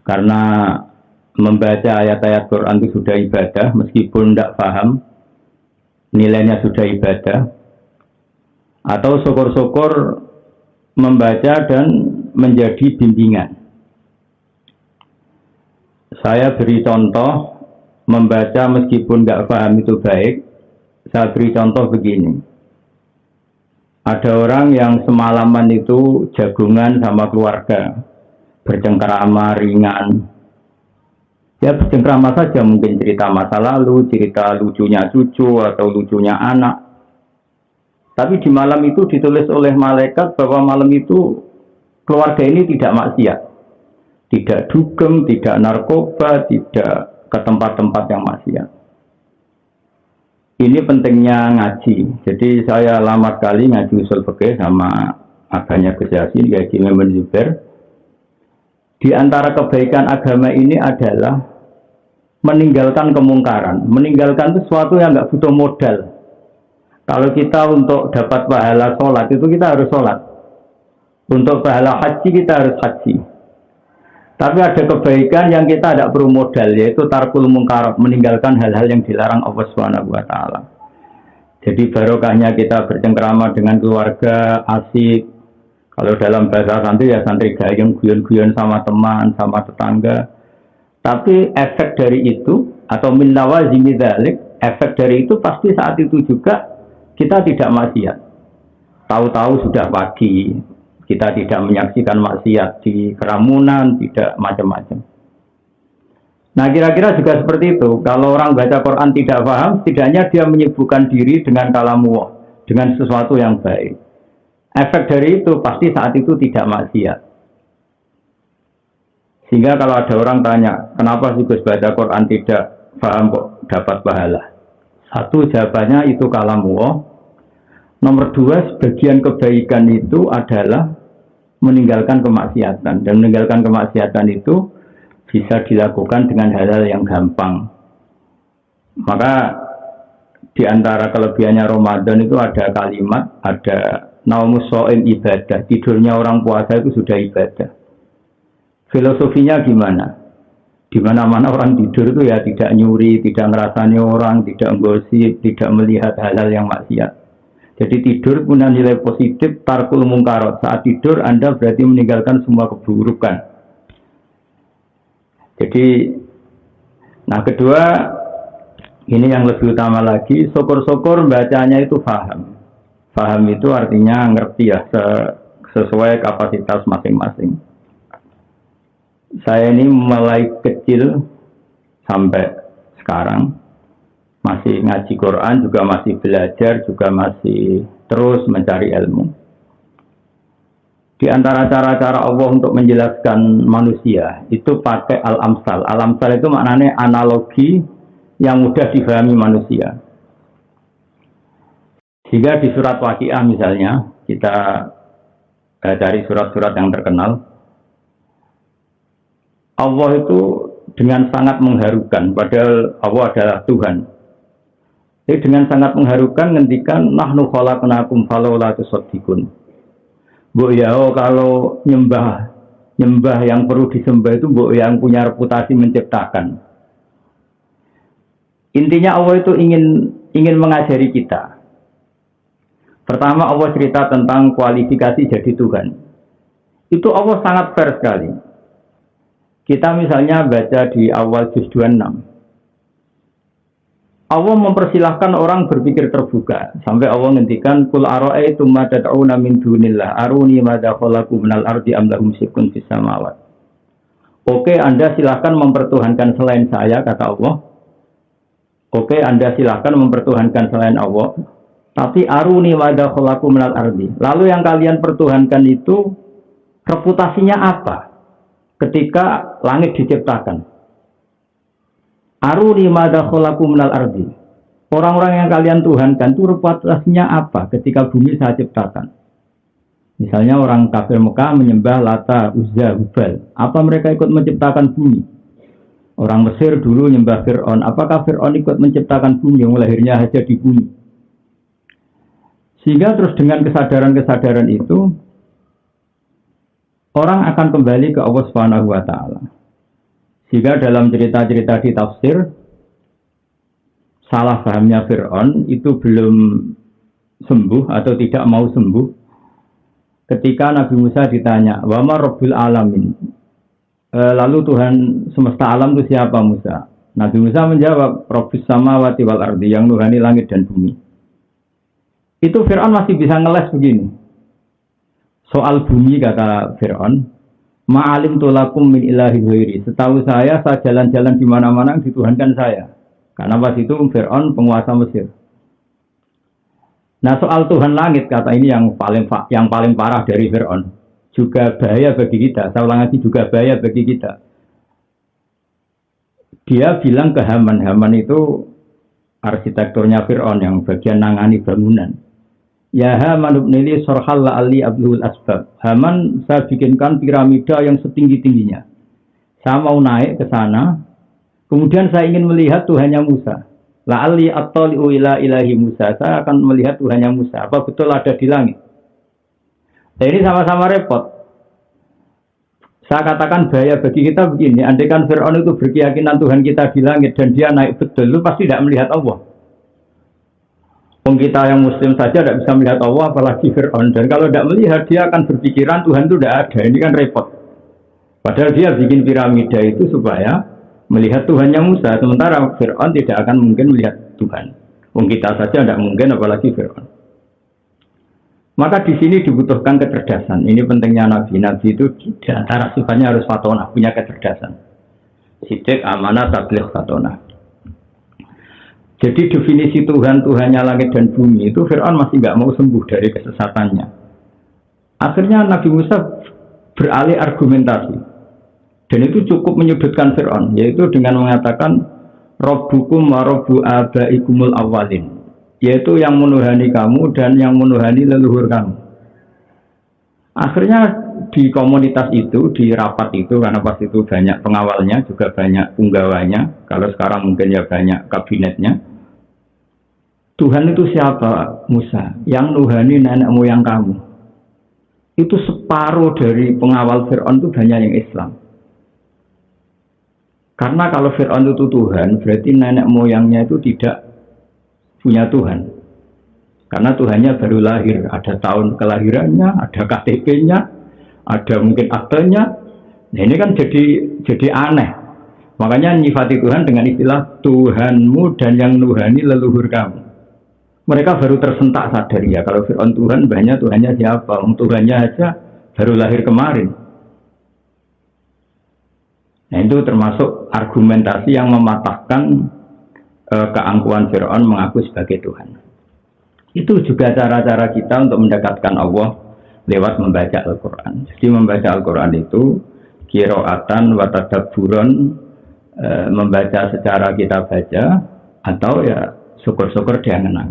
Karena membaca ayat-ayat Quran itu sudah ibadah, meskipun tidak paham, nilainya sudah ibadah. Atau syukur-syukur membaca dan menjadi bimbingan. Saya beri contoh, membaca meskipun nggak paham itu baik. Saya beri contoh begini. Ada orang yang semalaman itu jagungan sama keluarga, bercengkrama ringan. Ya bercengkrama saja, mungkin cerita masa lalu, cerita lucunya cucu atau lucunya anak. Tapi di malam itu ditulis oleh malaikat bahwa malam itu keluarga ini tidak maksiat. Tidak dugem, tidak narkoba, tidak ke tempat-tempat yang maksiat. Ini pentingnya ngaji. Jadi saya lama kali ngaji usul fikih sama aganya Gus Yasin, Haji Memon Zubair. Di antara kebaikan agama ini adalah meninggalkan kemungkaran. Meninggalkan itu sesuatu yang nggak butuh modal. Kalau kita untuk dapat pahala sholat, itu kita harus sholat. Untuk pahala haji, kita harus haji. Tapi ada kebaikan yang kita tidak perlu modal, yaitu tarkul mungkarat, meninggalkan hal-hal yang dilarang Allah Subhanahu wa Ta'ala. Jadi barokahnya kita bercengkrama dengan keluarga, asik. Kalau dalam bahasa santri ya santri gayung, guyon-guyon sama teman, sama tetangga. Tapi efek dari itu, atau min lawazimi dzalik, efek dari itu pasti saat itu juga kita tidak maksiat. Tahu-tahu sudah pagi, kita tidak menyaksikan maksiat di keramunan, tidak macam-macam. Nah kira-kira juga seperti itu. Kalau orang baca Quran tidak paham, setidaknya dia menyibukkan diri dengan kalamullah, dengan sesuatu yang baik. Efek dari itu pasti saat itu tidak maksiat. Sehingga kalau ada orang tanya, kenapa sih Gus baca Quran tidak paham kok dapat pahala? Satu, jawabannya itu kalamullah. Nomor dua, sebagian kebaikan itu adalah meninggalkan kemaksiatan. Dan meninggalkan kemaksiatan itu bisa dilakukan dengan hal-hal yang gampang. Maka di antara kelebihannya Ramadan itu ada kalimat, ada naumus shaim ibadah. Tidurnya orang puasa itu sudah ibadah. Filosofinya gimana? Di mana-mana orang tidur itu ya tidak nyuri, tidak ngerasani orang, tidak gosip, tidak melihat hal-hal yang maksiat. Jadi tidur punya nilai positif, tarkul mungkarat. Saat tidur Anda berarti meninggalkan semua keburukan. Jadi, nah kedua, ini yang lebih utama lagi, syukur-syukur bacanya itu paham. Paham itu artinya ngerti ya, sesuai kapasitas masing-masing. Saya ini mulai kecil sampai sekarang masih ngaji Quran, juga masih belajar, juga masih terus mencari ilmu. Di antara cara-cara Allah untuk menjelaskan manusia itu pakai al-amsal. Al-amsal itu maknanya analogi yang mudah difahami manusia. Sehingga di surat Waqiah misalnya, kita cari surat-surat yang terkenal, Allah itu dengan sangat mengharukan, padahal Allah adalah Tuhan. Jadi dengan sangat mengharukan ngendikan nahnu khalaqnakum falaula tusaddiqun. Mbok ya kalau nyembah yang perlu disembah itu mbok yang punya reputasi menciptakan. Intinya Allah itu ingin mengajari kita. Pertama Allah cerita tentang kualifikasi jadi Tuhan. Itu Allah sangat fair sekali. Kita misalnya baca di awal juz 26. Allah mempersilahkan orang berpikir terbuka. Sampai Allah ngendikan, Qul ara'aytum ma tad'una min dunillah, aruni madza khalaqu minal ardi am lahum syirkun fis samawat. Oke, Anda silahkan mempertuhankan selain saya, kata Allah. Oke, Anda silahkan mempertuhankan selain Allah. Tapi aruni madza khalaqu minal ardi. Lalu yang kalian pertuhankan itu reputasinya apa? Ketika langit diciptakan. Aruni madza khalaqu minal ardi. Orang-orang yang kalian tuhankan itu reputasinya apa ketika bumi saya ciptakan? Misalnya orang kafir Mekah menyembah Lata, Uzza, Hubal. Apa mereka ikut menciptakan bumi? Orang Mesir dulu menyembah Fir'aun. Apakah Fir'aun ikut menciptakan bumi yang lahirnya saja di bumi? Sehingga terus dengan kesadaran-kesadaran itu orang akan kembali ke Allah Subhanahu wa Ta'ala. Jika dalam cerita-cerita di tafsir, salah pahamnya Fir'aun itu belum sembuh atau tidak mau sembuh. Ketika Nabi Musa ditanya, "Wa ma Rabbul Alamin?" Lalu Tuhan semesta alam itu siapa Musa? Nabi Musa menjawab, "Rabbus samawati wal ardi," yang nuhani langit dan bumi. Itu Fir'aun masih bisa ngeles begini. Soal bumi kata Fir'aun, "Ma'alim tulakum min ilahi ghairi." Setahu saya jalan-jalan di mana-mana dituhankan saya. Karena pas itu Fir'aun penguasa Mesir. Nah soal Tuhan langit kata ini yang paling parah dari Fir'aun. Juga bahaya bagi kita. Saya ulang lagi, juga bahaya bagi kita. Dia bilang ke Haman. Haman itu arsitekturnya Fir'aun yang bagian nangani bangunan. "Ya Haman ibnili sorhal la'ali abdul asbab." Haman, saya bikinkan piramida yang setinggi-tingginya. Saya mau naik ke sana. Kemudian saya ingin melihat Tuhannya Musa. La'ali attali'u ila ilahi Musa. Saya akan melihat Tuhannya Musa. Apa betul ada di langit? Nah, ini sama-sama repot. Saya katakan bahaya bagi kita begini. Andaikan Fir'aun itu berkeyakinan Tuhan kita di langit dan dia naik betul, itu pasti tidak melihat Allah. Kita yang Muslim saja tidak bisa melihat Allah, apalagi Fir'aun. Dan kalau tidak melihat, dia akan berpikiran Tuhan itu tidak ada. Ini kan repot. Padahal dia bikin piramida itu supaya melihat Tuhannya Musa. Sementara Fir'aun tidak akan mungkin melihat Tuhan. Kita saja tidak mungkin, apalagi Fir'aun. Maka di sini dibutuhkan kecerdasan. Ini pentingnya Nabi. Nabi itu di antara sifatnya harus fatonah, punya kecerdasan. Sidik, amanah, tabligh, fatonah. Jadi definisi Tuhannya langit dan bumi itu Fir'aun masih nggak mau sembuh dari kesesatannya. Akhirnya Nabi Musa beralih argumentasi. Dan itu cukup menyudutkan Fir'aun, yaitu dengan mengatakan Rabbukum wa Rabbu abaikumul awwalin, yaitu yang menuhani kamu dan yang menuhani leluhur kamu. Akhirnya di komunitas itu, di rapat itu, karena pas itu banyak pengawalnya, juga banyak punggawanya, kalau sekarang mungkin ya banyak kabinetnya. Tuhan itu siapa? Musa, yang nuhani nenek moyang kamu. Itu separuh dari pengawal Fir'aun itu banyak yang Islam. Karena kalau Fir'aun itu Tuhan, berarti nenek moyangnya itu tidak punya Tuhan. Karena Tuhannya baru lahir, ada tahun kelahirannya, ada KTP-nya, ada mungkin aktenya. Nah ini kan jadi aneh. Makanya nyifati Tuhan dengan istilah Tuhanmu dan yang nuhani leluhur kamu. Mereka baru tersentak sadar ya, kalau Fir'aun Tuhan, banyak Tuhannya siapa? Tuhannya aja baru lahir kemarin. Nah itu termasuk argumentasi yang mematahkan keangkuhan Fir'aun mengaku sebagai Tuhan. Itu juga cara-cara kita untuk mendekatkan Allah lewat membaca Al-Quran. Jadi membaca Al-Quran itu qiraatan wa tadabburan, membaca secara kita baca, atau ya syukur-syukur dia ngenang.